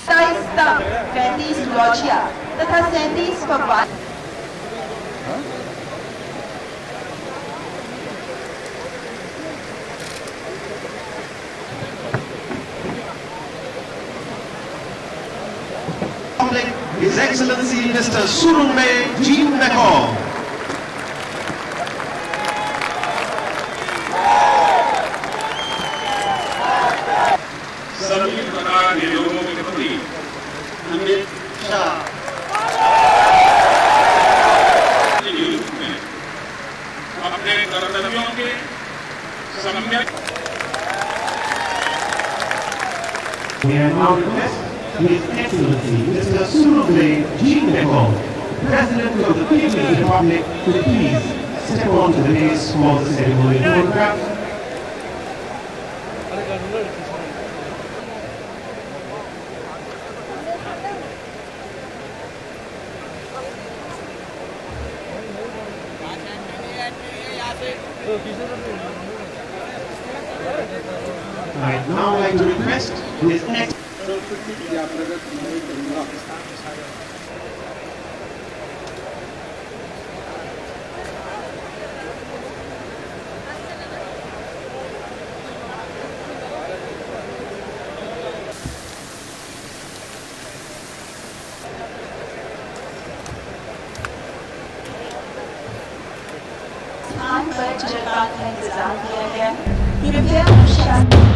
Saistang Fendi Surocia तथा 37 भगवान His Excellency Mr. Surunme Jaimbekov. सभी प्रकार के लोगों के प्रति अमित शाह अपने कर्तव्यों के सम्यक We are now request His Excellency Mr. Surunme Jaimbekov, President of the People's Republic, to please step onto the dais for the ceremony photograph. I'd now like to request His Excellency स्थान पर जलपान का इंतजाम किया गया कृपया